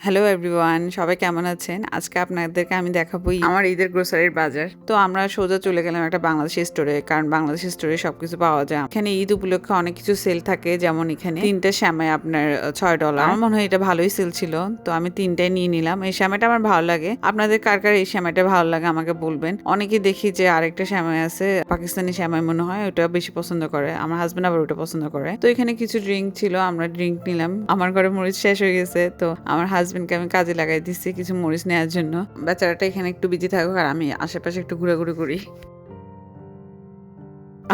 Hello everyone, সবাই কেমন আছেন? আজকে আপনাদেরকে আমি দেখাবো আমার ঈদের গ্রোসারির বাজার। তো আমরা সোজা চলে গেলাম একটা বাংলাদেশি স্টোরে, কারণ বাংলাদেশি স্টোরে সবকিছু পাওয়া যায়। এখানে ঈদ উপলক্ষে অনেক কিছু সেল থাকে, যেমন এখানে 3টে সেমাই আপনার $6। আমার মনে হয় এটা ভালোই সেল ছিল, তো আমি 3টাই নিয়ে নিলাম। এই সেমাইটা আমার ভালো লাগে। আপনাদের কার কার এই সেমাইটা ভালো লাগে আমাকে বলবেন। অনেকে দেখি যে আরেকটা সেমাই আছে, পাকিস্তানি সেমাই মনে হয়, ওটা বেশি পছন্দ করে। আমার হাজবেন্ড আবার ওটা পছন্দ করে। তো এখানে কিছু ড্রিঙ্ক ছিল, আমরা ড্রিঙ্ক নিলাম। আমার ঘরে মরিচ শেষ হয়ে গেছে, তো আমার হাজবেন্ডকে আমি কাজে লাগাই দিচ্ছি কিছু মরিচ নেওয়ার জন্য। বেচারাটা এখানে একটু বিজি থাকুক আর আমি আশেপাশে একটু ঘোরাঘুরি করি।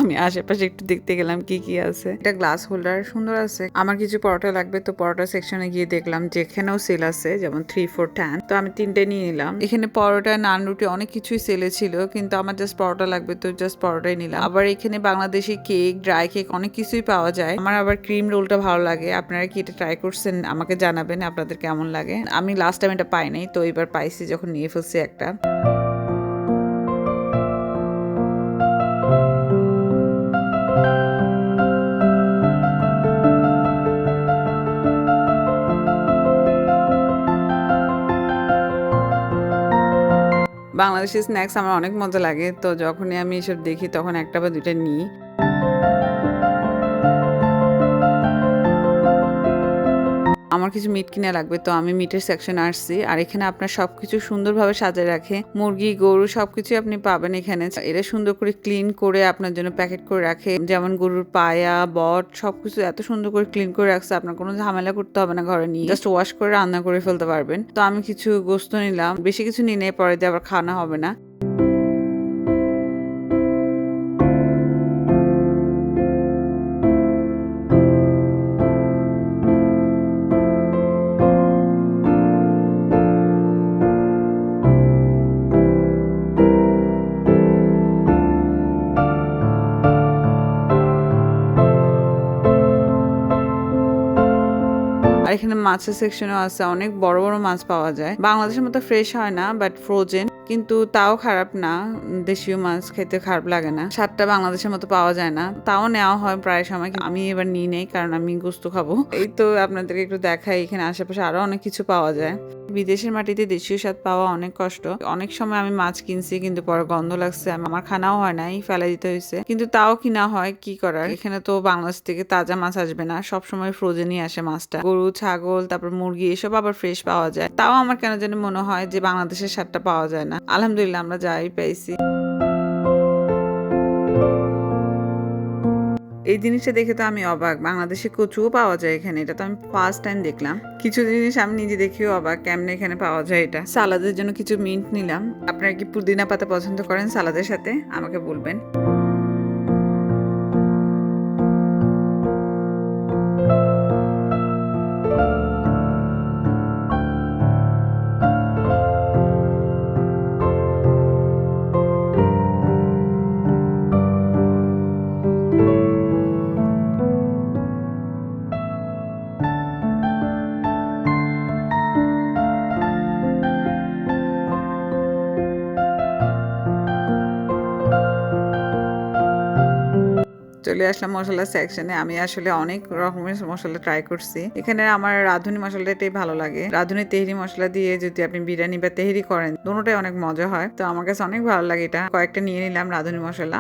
আমি আশেপাশে একটু দেখতে গেলাম কি কি আছে। এটা গ্লাস হোল্ডার সুন্দর আছে। আমার কিছু পরোটা লাগবে, তো পরোটা সেকশনে গিয়ে দেখলাম যে এখানেও সেল আছে, যেমন 3, 4, 10। তো আমি 3টে নিয়ে নিলাম। এখানে পরোটা, নান, রুটি অনেক কিছুই সেলে ছিল, কিন্তু আমার জাস্ট পরোটা লাগবে, তো জাস্ট পরোটাই নিলাম। আবার এখানে বাংলাদেশি কেক, ড্রাই কেক অনেক কিছুই পাওয়া যায়। আমার আবার ক্রিম রোলটা ভালো লাগে। আপনারা কি এটা ট্রাই করছেন আমাকে জানাবেন আপনাদের কেমন লাগে। আমি লাস্ট টাইম এটা পাই নাই, তো এবার পাইছি যখন নিয়ে ফেলছি একটা। বাংলাদেশি স্ন্যাক্স আমার অনেক মজা লাগে, তো যখনই আমি এসব দেখি তখন একটা বা দুইটা নিই। আমার কিছু মিট কিনে লাগবে, তো আমি মিটের সেকশন আসছি। আর এখানে আপনার সবকিছু সুন্দরভাবে সাজিয়ে রাখে, মুরগি, গরু সবকিছু আপনি পাবেন এখানে। এরা সুন্দর করে ক্লিন করে আপনার জন্য প্যাকেট করে রাখে, যেমন গরুর পায়া, বট সবকিছু এত সুন্দর করে ক্লিন করে রাখছে, আপনার কোনো ঝামেলা করতে হবে না ঘরে নিয়ে, জাস্ট ওয়াশ করে রান্না করে ফেলতে পারবেন। তো আমি কিছু গোস্ত নিলাম, বেশি কিছু নিয়ে নেই, পরে দিয়ে আবার খাওয়া হবে না। আর এখানে মাছের সেকশনও আছে, অনেক বড় বড় মাছ পাওয়া যায়। বাংলাদেশের মতো ফ্রেশ হয় না, বাট ফ্রোজেন, কিন্তু তাও খারাপ না। দেশীয় মাছ খেতে খারাপ লাগে না। স্বাদটা বাংলাদেশের মতো পাওয়া যায় না, তাও নেওয়া হয় প্রায় সময়। আমি এবার নিয়ে নেই, কারণ আমি গোস্ত খাবো। এই তো আপনাদেরকে একটু দেখাই, এখানে আশেপাশে আরো অনেক কিছু পাওয়া যায়। বিদেশের মাটিতে দেশীয় স্বাদ পাওয়া অনেক কষ্ট। অনেক সময় আমি মাছ কিনছি, কিন্তু পরে গন্ধ লাগছে, আমার খানাও হয় নাই, ফেলে দিতে হয়েছে, কিন্তু তাও কিনা হয়, কি করার। এখানে তো বাংলাদেশ থেকে তাজা মাছ আসবে না, সবসময় ফ্রোজেনই আসে মাছটা। গরু, ছাগল, তারপর মুরগি এসব আবার ফ্রেশ পাওয়া যায়। তাও আমার কেন জানি মনে হয় যে বাংলাদেশের স্বাদটা পাওয়া যায় না। আলহামদুলিল্লাহ আমরা যাই পেয়েছি। এই জিনিসটা দেখে তো আমি অবাক, বাংলাদেশে কচুও পাওয়া যায় এখানে, এটা তো আমি ফার্স্ট টাইম দেখলাম। কিছু জিনিস আমি নিজে দেখেও অবাক, কেমনে এখানে পাওয়া যায় এটা। সালাদের জন্য কিছু মিন্ট নিলাম। আপনারা কি পুদিনা পাতা পছন্দ করেন সালাদের সাথে? আমাকে বলবেন। চলে আসলাম মশলা সেকশনে। আমি আসলে অনেক রকমের মশলা ট্রাই করছি। এখানে আমার রাঁধুনি মশলাটাই ভালো লাগে। রাঁধুনি তেহরি মশলা দিয়ে যদি আপনি বিরিয়ানি বা তেহরি করেন, দুটোটাই অনেক মজা হয়। তো আমার কাছে অনেক ভালো লাগে এটা। কয়েকটা নিয়ে নিলাম রাঁধুনি মশলা।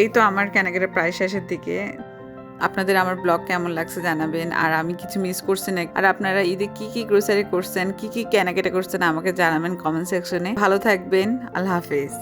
এই তো আমার কেনাকাটা প্রায় শেষের দিকে। আপনাদের আমার ব্লগ কেমন লাগছে জানাবেন, আর আমি কিছু মিস করছি না, আর আপনারা ঈদে কি কি গ্রোসারি করছেন, কি কি কেনাকাটা করছেন আমাকে জানাবেন কমেন্ট সেকশনে। ভালো থাকবেন, আল্লাহ হাফেজ।